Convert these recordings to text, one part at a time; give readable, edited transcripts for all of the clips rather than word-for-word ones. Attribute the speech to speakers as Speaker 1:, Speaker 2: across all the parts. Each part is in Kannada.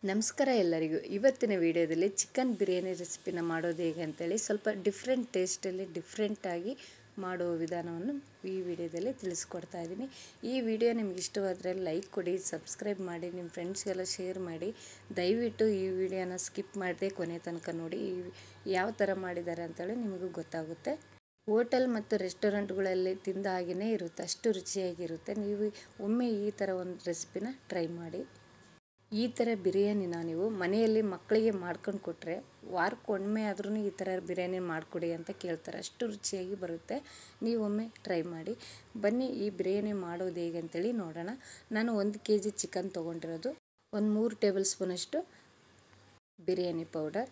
Speaker 1: ನಮಸ್ಕಾರ ಎಲ್ಲರಿಗೂ. ಇವತ್ತಿನ ವಿಡಿಯೋದಲ್ಲಿ ಚಿಕನ್ ಬಿರಿಯಾನಿ ರೆಸಿಪಿನ ಮಾಡೋದು ಹೇಗೆ ಅಂತೇಳಿ ಸ್ವಲ್ಪ ಡಿಫ್ರೆಂಟ್ ಟೇಸ್ಟಲ್ಲಿ ಡಿಫ್ರೆಂಟಾಗಿ ಮಾಡುವ ವಿಧಾನವನ್ನು ಈ ವಿಡಿಯೋದಲ್ಲಿ ತಿಳಿಸ್ಕೊಡ್ತಾ ಇದ್ದೀನಿ. ಈ ವಿಡಿಯೋ ನಿಮ್ಗೆ ಇಷ್ಟವಾದರೆ ಲೈಕ್ ಕೊಡಿ, ಸಬ್ಸ್ಕ್ರೈಬ್ ಮಾಡಿ, ನಿಮ್ಮ ಫ್ರೆಂಡ್ಸ್ಗೆಲ್ಲ ಶೇರ್ ಮಾಡಿ. ದಯವಿಟ್ಟು ಈ ವಿಡಿಯೋನ ಸ್ಕಿಪ್ ಮಾಡದೆ ಕೊನೆ ತನಕ ನೋಡಿ. ಯಾವ ಥರ ಮಾಡಿದ್ದಾರೆ ಅಂತೇಳಿ ನಿಮಗೂ ಗೊತ್ತಾಗುತ್ತೆ. ಹೋಟೆಲ್ ಮತ್ತು ರೆಸ್ಟೋರೆಂಟ್ಗಳಲ್ಲಿ ತಿಂದ ಹಾಗೆಯೇ ಇರುತ್ತೆ, ಅಷ್ಟು ರುಚಿಯಾಗಿರುತ್ತೆ. ನೀವು ಒಮ್ಮೆ ಈ ಥರ ಒಂದು ರೆಸಿಪಿನ ಟ್ರೈ ಮಾಡಿ. ಈ ಥರ ಬಿರಿಯಾನಿನ ನೀವು ಮನೆಯಲ್ಲಿ ಮಕ್ಕಳಿಗೆ ಮಾಡ್ಕೊಂಡು ಕೊಟ್ಟರೆ ವಾರಕ್ಕೊಮ್ಮೆ ಆದ್ರೂ ಈ ಥರ ಬಿರಿಯಾನಿ ಮಾಡಿಕೊಡಿ ಅಂತ ಕೇಳ್ತಾರೆ, ಅಷ್ಟು ರುಚಿಯಾಗಿ ಬರುತ್ತೆ. ನೀವು ಒಮ್ಮೆ ಟ್ರೈ ಮಾಡಿ. ಬನ್ನಿ ಈ ಬಿರಿಯಾನಿ ಮಾಡೋದು ಹೇಗೆ ಅಂತೇಳಿ ನೋಡೋಣ. ನಾನು 1 kg ಚಿಕನ್ ತೊಗೊಂಡಿರೋದು, ಒಂದು 3 ಟೇಬಲ್ ಸ್ಪೂನಷ್ಟು ಬಿರಿಯಾನಿ ಪೌಡರ್,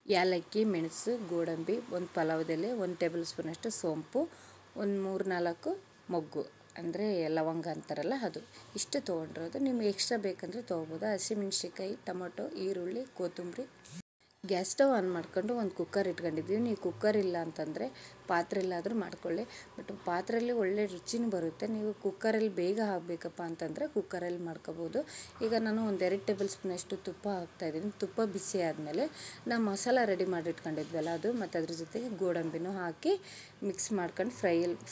Speaker 1: ಏಲಕ್ಕಿ, ಮೆಣಸು, ಗೋಡಂಬಿ, ಒಂದು ಪಲಾವ್ದ ಎಲೆ, 1 ಟೇಬಲ್ ಸ್ಪೂನಷ್ಟು ಸೋಂಪು, ಒಂದು 3-4 ಮೊಗ್ಗು ಅಂದರೆ ಲವಂಗ ಅಂತಾರಲ್ಲ ಅದು, ಇಷ್ಟು ತೊಗೊಂಡಿರೋದು. ನಿಮ್ಗೆ ಎಕ್ಸ್ಟ್ರಾ ಬೇಕಂದರೆ ತೊಗೋಬೋದು. ಹಸಿಮೆಣ್ಸಿನ್ಕಾಯಿ, ಟೊಮೊಟೊ, ಈರುಳ್ಳಿ, ಕೊತ್ತಂಬರಿ. ಗ್ಯಾಸ್ ಸ್ಟವ್ ಆನ್ ಮಾಡ್ಕೊಂಡು ಒಂದು ಕುಕ್ಕರ್ ಇಟ್ಕೊಂಡಿದ್ದೀವಿ. ನೀವು ಕುಕ್ಕರ್ ಇಲ್ಲ ಅಂತಂದರೆ ಪಾತ್ರೆಯಲ್ಲಾದರೂ ಮಾಡ್ಕೊಳ್ಳಿ, ಬಟ್ ಪಾತ್ರೆಯಲ್ಲಿ ಒಳ್ಳೆ ರುಚಿನೂ ಬರುತ್ತೆ. ನೀವು ಕುಕ್ಕರಲ್ಲಿ ಬೇಗ ಆಗಬೇಕಪ್ಪ ಅಂತಂದರೆ ಕುಕ್ಕರಲ್ಲಿ ಮಾಡ್ಕೋಬೋದು. ಈಗ ನಾನು ಒಂದು 2 ಟೇಬಲ್ ಸ್ಪೂನಷ್ಟು ತುಪ್ಪ ಹಾಕ್ತಾಯಿದ್ದೀನಿ. ತುಪ್ಪ ಬಿಸಿ ಆದಮೇಲೆ ನಾವು ಮಸಾಲ ರೆಡಿ ಮಾಡಿ ಇಟ್ಕೊಂಡಿದ್ವಲ್ಲ ಅದು, ಮತ್ತು ಅದ್ರ ಜೊತೆಗೆ ಗೋಡಂಬಿನೂ ಹಾಕಿ ಮಿಕ್ಸ್ ಮಾಡ್ಕೊಂಡು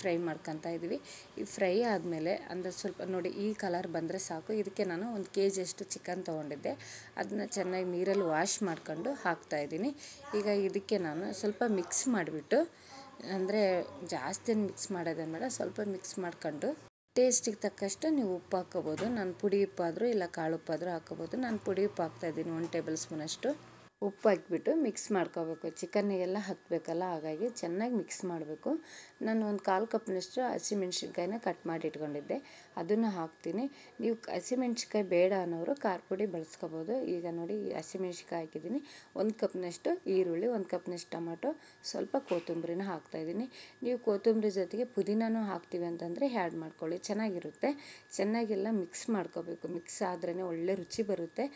Speaker 1: ಫ್ರೈ ಮಾಡ್ಕೊತಾ ಇದ್ವಿ. ಈ ಫ್ರೈ ಆದಮೇಲೆ ಅಂದರೆ ಸ್ವಲ್ಪ ನೋಡಿ ಈ ಕಲರ್ ಬಂದರೆ ಸಾಕು. ಇದಕ್ಕೆ ನಾನು 1 kg ಅಷ್ಟು ಚಿಕನ್ ತೊಗೊಂಡಿದ್ದೆ, ಅದನ್ನ ಚೆನ್ನಾಗಿ ನೀರಲ್ಲಿ ವಾಶ್ ಮಾಡ್ಕೊಂಡು ಹಾಕ್ತಾಯಿದ್ದೀನಿ. ಈಗ ಇದಕ್ಕೆ ನಾನು ಸ್ವಲ್ಪ ಮಿಕ್ಸ್ ಮಾಡಿಬಿಟ್ಟು, ಅಂದರೆ ಜಾಸ್ತಿ ಮಿಕ್ಸ್ ಮಾಡೋದೇನು ಬೇಡ, ಸ್ವಲ್ಪ ಮಿಕ್ಸ್ ಮಾಡ್ಕೊಂಡು ಟೇಸ್ಟಿಗೆ ತಕ್ಕಷ್ಟು ನೀವು ಉಪ್ಪು ಹಾಕ್ಕೋಬೋದು. ನಾನು ಪುಡಿ ಉಪ್ಪಾದರೂ ಇಲ್ಲ ಕಾಳು ಉಪ್ಪಾದರೂ ಹಾಕ್ಕೋಬೋದು. ನಾನು ಪುಡಿ ಉಪ್ಪು ಹಾಕ್ತಾಯಿದ್ದೀನಿ 1 ಟೇಬಲ್ ಸ್ಪೂನಷ್ಟು. ಉಪ್ಪು ಹಾಕಿಬಿಟ್ಟು ಮಿಕ್ಸ್ ಮಾಡ್ಕೋಬೇಕು, ಚಿಕನ್ನಿಗೆಲ್ಲ ಹತ್ತಬೇಕಲ್ಲ, ಹಾಗಾಗಿ ಚೆನ್ನಾಗಿ ಮಿಕ್ಸ್ ಮಾಡಬೇಕು. ನಾನು ಒಂದು 1/4 ಕಪ್ನಷ್ಟು ಹಸಿಮೆಣ್ಸಿನ್ಕಾಯಿನ ಕಟ್ ಮಾಡಿ ಇಟ್ಕೊಂಡಿದ್ದೆ, ಅದನ್ನು ಹಾಕ್ತೀನಿ. ನೀವು ಹಸಿಮೆಣ್ಸಿನ್ಕಾಯಿ ಬೇಡ ಅನ್ನೋರು ಖಾರ ಪುಡಿ ಬಳಸ್ಕೋಬೋದು. ಈಗ ನೋಡಿ ಹಸಿಮೆಣ್ಸಿನ್ಕಾಯಿ ಹಾಕಿದ್ದೀನಿ, 1 ಕಪ್ನಷ್ಟು ಈರುಳ್ಳಿ, 1 ಕಪ್ನಷ್ಟು ಟೊಮೊಟೊ, ಸ್ವಲ್ಪ ಕೊತ್ತಂಬರಿನ ಹಾಕ್ತಾಯಿದ್ದೀನಿ. ನೀವು ಕೊತ್ತಂಬರಿ ಜೊತೆಗೆ ಪುದೀನೂ ಹಾಕ್ತೀವಿ ಅಂತಂದರೆ ಆ್ಯಡ್ ಮಾಡ್ಕೊಳ್ಳಿ, ಚೆನ್ನಾಗಿರುತ್ತೆ. ಚೆನ್ನಾಗೆಲ್ಲ ಮಿಕ್ಸ್ ಮಾಡ್ಕೋಬೇಕು. ಮಿಕ್ಸ್ ಆದ್ರೇ ಒಳ್ಳೆ ರುಚಿ ಬರುತ್ತೆ.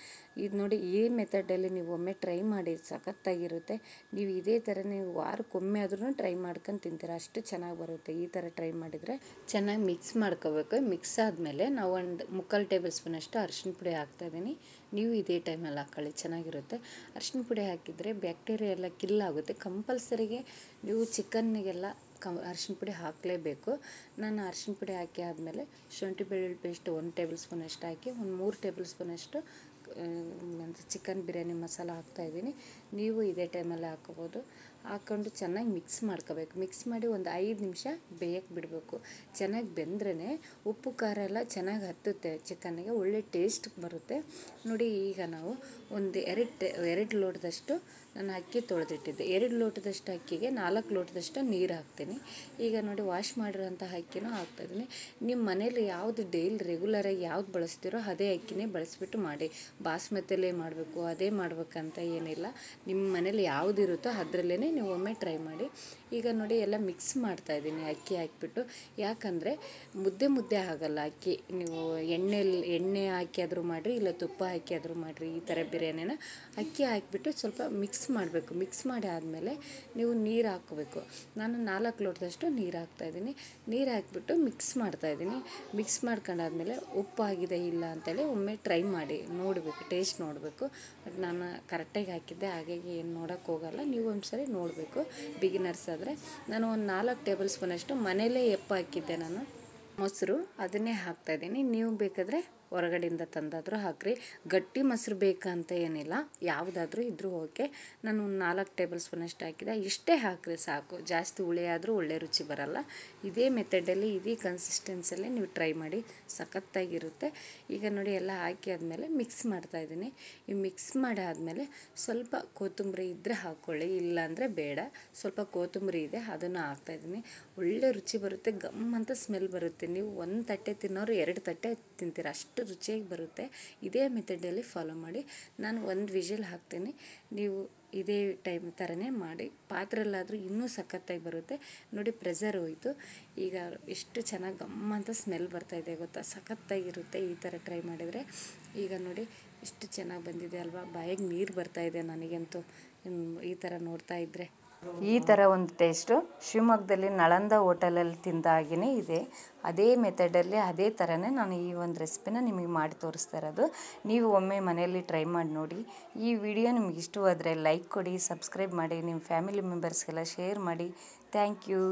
Speaker 1: ಇದು ನೋಡಿ ಈ ಮೆಥಡಲ್ಲಿ ನೀವು ಒಮ್ಮೆ ಟ್ರೈ ಮಾಡಿ, ಸಖತ್ತಾಗಿರುತ್ತೆ. ನೀವು ಇದೇ ಥರ ನೀವು ವಾರಕ್ಕೊಮ್ಮೆ ಆದ್ರೂ ಟ್ರೈ ಮಾಡ್ಕೊಂಡು ತಿಂತೀರ, ಅಷ್ಟು ಚೆನ್ನಾಗಿ ಬರುತ್ತೆ. ಈ ಥರ ಟ್ರೈ ಮಾಡಿದರೆ ಚೆನ್ನಾಗಿ ಮಿಕ್ಸ್ ಮಾಡ್ಕೋಬೇಕು. ಮಿಕ್ಸ್ ಆದಮೇಲೆ ನಾವು ಒಂದು 3/4 ಟೇಬಲ್ ಸ್ಪೂನಷ್ಟು ಅರಿಶಿನ ಪುಡಿ ಹಾಕ್ತಾಯಿದ್ದೀನಿ. ನೀವು ಇದೇ ಟೈಮಲ್ಲಿ ಹಾಕ್ಕೊಳ್ಳಿ, ಚೆನ್ನಾಗಿರುತ್ತೆ. ಅರಿಶಿನ ಪುಡಿ ಹಾಕಿದರೆ ಬ್ಯಾಕ್ಟೀರಿಯಾ ಎಲ್ಲ ಕಿಲ್ ಆಗುತ್ತೆ. ಕಂಪಲ್ಸರಿಗೆ ನೀವು ಚಿಕನ್ನಿಗೆಲ್ಲ ಅರಿಶಿನ ಪುಡಿ ಹಾಕಲೇಬೇಕು. ನಾನು ಅರಿಶಿನ ಪುಡಿ ಹಾಕಿ ಆದಮೇಲೆ ಶುಂಠಿ ಬೆಳ್ಳುಳ್ಳಿ ಪೇಸ್ಟ್ 1 ಟೇಬಲ್ ಸ್ಪೂನಷ್ಟು ಹಾಕಿ, ಒಂದು 3 ಟೇಬಲ್ ಸ್ಪೂನಷ್ಟು ಚಿಕನ್ ಬಿರಿಯಾನಿ ಮಸಾಲ ಹಾಕ್ತಾಯಿದ್ದೀನಿ. ನೀವು ಇದೇ ಟೈಮಲ್ಲಿ ಹಾಕ್ಕೋಬೋದು. ಹಾಕ್ಕೊಂಡು ಚೆನ್ನಾಗಿ ಮಿಕ್ಸ್ ಮಾಡ್ಕೋಬೇಕು. ಮಿಕ್ಸ್ ಮಾಡಿ ಒಂದು 5 ನಿಮಿಷ ಬೇಯಕ್ಕೆ ಬಿಡಬೇಕು. ಚೆನ್ನಾಗಿ ಬೆಂದ್ರೇ ಉಪ್ಪು ಖಾರ ಎಲ್ಲ ಚೆನ್ನಾಗಿ ಹತ್ತುತ್ತೆ ಚಿಕನ್ನಿಗೆ, ಒಳ್ಳೆ ಟೇಸ್ಟ್ ಬರುತ್ತೆ. ನೋಡಿ ಈಗ ನಾವು ಒಂದು 2 ಲೋಟದಷ್ಟು ನಾನು ಅಕ್ಕಿ ತೊಳೆದಿಟ್ಟಿದ್ದೆ. 2 ಲೋಟದಷ್ಟು ಅಕ್ಕಿಗೆ 4 ಲೋಟದಷ್ಟು ನೀರು ಹಾಕ್ತೀನಿ. ಈಗ ನೋಡಿ ವಾಶ್ ಮಾಡಿರೋಂಥ ಅಕ್ಕಿನೂ ಹಾಕ್ತಾಯಿದ್ದೀನಿ. ನಿಮ್ಮ ಮನೇಲಿ ಯಾವುದು ಡೈಲಿ ರೆಗ್ಯುಲರಾಗಿ ಯಾವ್ದು ಬಳಸ್ತೀರೋ ಅದೇ ಅಕ್ಕಿನೇ ಬಳಸಿಬಿಟ್ಟು ಮಾಡಿ. ಬಾಸ್ಮತಿಯಲ್ಲೇ ಮಾಡಬೇಕು ಅದೇ ಮಾಡ್ಬೇಕಂತ ಏನಿಲ್ಲ, ನಿಮ್ಮ ಮನೇಲಿ ಯಾವುದಿರುತ್ತೋ ಅದರಲ್ಲೇ ನೀವು ಒಮ್ಮೆ ಟ್ರೈ ಮಾಡಿ. ಈಗ ನೋಡಿ ಎಲ್ಲ ಮಿಕ್ಸ್ ಮಾಡ್ತಾಯಿದ್ದೀನಿ ಅಕ್ಕಿ ಹಾಕಿಬಿಟ್ಟು, ಯಾಕಂದರೆ ಮುದ್ದೆ ಆಗಲ್ಲ ಅಕ್ಕಿ. ನೀವು ಎಣ್ಣೆ ಹಾಕಿ ಆದರೂ ಮಾಡಿರಿ, ಇಲ್ಲ ತುಪ್ಪ ಹಾಕಿ ಆದರೂ ಮಾಡಿರಿ. ಈ ಥರ ಬಿರಿಯಾನಿನ ಅಕ್ಕಿ ಹಾಕಿಬಿಟ್ಟು ಸ್ವಲ್ಪ ಮಿಕ್ಸ್ ಮಾಡಬೇಕು. ಮಿಕ್ಸ್ ಮಾಡಿ ಆದಮೇಲೆ ನೀವು ನೀರು ಹಾಕ್ಕೋಬೇಕು. ನಾನು 4 ಲೋಟದಷ್ಟು ನೀರು ಹಾಕ್ತಾಯಿದ್ದೀನಿ. ನೀರು ಹಾಕಿಬಿಟ್ಟು ಮಿಕ್ಸ್ ಮಾಡ್ತಾಯಿದ್ದೀನಿ. ಮಿಕ್ಸ್ ಮಾಡ್ಕೊಂಡಾದ್ಮೇಲೆ ಉಪ್ಪಾಗಿದೆ ಇಲ್ಲ ಅಂತೇಳಿ ಒಮ್ಮೆ ಟ್ರೈ ಮಾಡಿ ನೋಡಬೇಕು, ಟೇಸ್ಟ್ ನೋಡಬೇಕು. ಬಟ್ ನಾನು ಕರೆಕ್ಟಾಗಿ ಹಾಕಿದ್ದೆ, ಹಾಗಾಗಿ ಏನು ನೋಡೋಕ್ಕೆ ಹೋಗಲ್ಲ, ನೀವು ಒಂದ್ಸರಿ ನೋಡಬೇಕು ಬಿಗಿನರ್ಸ್ ಆದರೆ. ನಾನು ಒಂದು 4 ಟೇಬಲ್ ಸ್ಪೂನಷ್ಟು ಮನೇಲೇ ಹಾಕಿದ್ದೆ ನಾನು ಮೊಸರು, ಅದನ್ನೇ ಹಾಕ್ತಾಯಿದ್ದೀನಿ. ನೀವು ಬೇಕಾದರೆ ಹೊರಗಡೆಯಿಂದ ತಂದಾದರೂ ಹಾಕಿರಿ. ಗಟ್ಟಿ ಮೊಸರು ಬೇಕಂತ ಏನಿಲ್ಲ, ಯಾವುದಾದ್ರೂ ಇದ್ರೂ ಓಕೆ. ನಾನು ಒಂದು 4 ಟೇಬಲ್ ಸ್ಪೂನಷ್ಟು ಹಾಕಿದೆ, ಇಷ್ಟೇ ಹಾಕಿರಿ ಸಾಕು. ಜಾಸ್ತಿ ಹುಳಿ ಆದರೂ ಒಳ್ಳೆ ರುಚಿ ಬರಲ್ಲ. ಇದೇ ಮೆಥಡಲ್ಲಿ ಇದೇ ಕನ್ಸಿಸ್ಟೆನ್ಸಲ್ಲಿ ನೀವು ಟ್ರೈ ಮಾಡಿ, ಸಖತ್ತಾಗಿರುತ್ತೆ. ಈಗ ನೋಡಿ ಎಲ್ಲ ಹಾಕಿ ಆದಮೇಲೆ ಮಿಕ್ಸ್ ಮಾಡ್ತಾಯಿದ್ದೀನಿ. ಈ ಮಿಕ್ಸ್ ಮಾಡಿ ಆದಮೇಲೆ ಸ್ವಲ್ಪ ಕೊತ್ತಂಬರಿ ಇದ್ದರೆ ಹಾಕ್ಕೊಳ್ಳಿ, ಇಲ್ಲಾಂದರೆ ಬೇಡ. ಸ್ವಲ್ಪ ಕೊತ್ತಂಬರಿ ಇದೆ, ಅದನ್ನು ಹಾಕ್ತಾಯಿದ್ದೀನಿ. ಒಳ್ಳೆ ರುಚಿ ಬರುತ್ತೆ, ಗಮ್ ಅಂತ ಸ್ಮೆಲ್ ಬರುತ್ತೆ. ನೀವು 1 ತಟ್ಟೆ ತಿನ್ನೋರು 2 ತಟ್ಟೆ ತಿಂತೀರ, ಅಷ್ಟು ರುಚಿಯಾಗಿ ಬರುತ್ತೆ. ಇದೇ ಮೆಥಡಲ್ಲಿ ಫಾಲೋ ಮಾಡಿ. ನಾನು 1 ವಿಷಲ್ ಹಾಕ್ತೀನಿ, ನೀವು ಇದೇ ಟೈಮ್ ಥರನೇ ಮಾಡಿ. ಪಾತ್ರೆಯಲ್ಲಾದರೂ ಇನ್ನೂ ಸಖತ್ತಾಗಿ ಬರುತ್ತೆ. ನೋಡಿ ಪ್ರೆಷರ್ ಹೋಯಿತು. ಈಗ ಎಷ್ಟು ಚೆನ್ನಾಗಿ ಗಮ್ ಅಂತ ಸ್ಮೆಲ್ ಬರ್ತಾಯಿದೆ ಗೊತ್ತಾ, ಸಖತ್ತಾಗಿರುತ್ತೆ ಈ ಥರ ಟ್ರೈ ಮಾಡಿದರೆ. ಈಗ ನೋಡಿ ಎಷ್ಟು ಚೆನ್ನಾಗಿ ಬಂದಿದೆ ಅಲ್ವಾ, ಬಾಯಿಗೆ ನೀರು ಬರ್ತಾಯಿದೆ ನನಗಂತೂ ಈ ಥರ ನೋಡ್ತಾ ಇದ್ದರೆ. ಈ ಥರ ಒಂದು ಟೇಸ್ಟು ಶಿವಮೊಗ್ಗದಲ್ಲಿ ನಳಂದ ಹೋಟೆಲಲ್ಲಿ ತಿಂದಾಗಿಯೇ ಇದೆ. ಅದೇ ಮೆಥಡಲ್ಲಿ ಅದೇ ಥರನೇ ನಾನು ಈ ಒಂದು ರೆಸಿಪಿನ ನಿಮಗೆ ಮಾಡಿ ತೋರಿಸ್ತಾ ಇರೋದು. ನೀವು ಒಮ್ಮೆ ಮನೆಯಲ್ಲಿ ಟ್ರೈ ಮಾಡಿ ನೋಡಿ. ಈ ವಿಡಿಯೋ ನಿಮಗೆ ಇಷ್ಟವಾದರೆ ಲೈಕ್ ಕೊಡಿ, ಸಬ್ಸ್ಕ್ರೈಬ್ ಮಾಡಿ, ನಿಮ್ಮ ಫ್ಯಾಮಿಲಿ ಮೆಂಬರ್ಸ್ಗೆಲ್ಲ ಶೇರ್ ಮಾಡಿ. Thank you.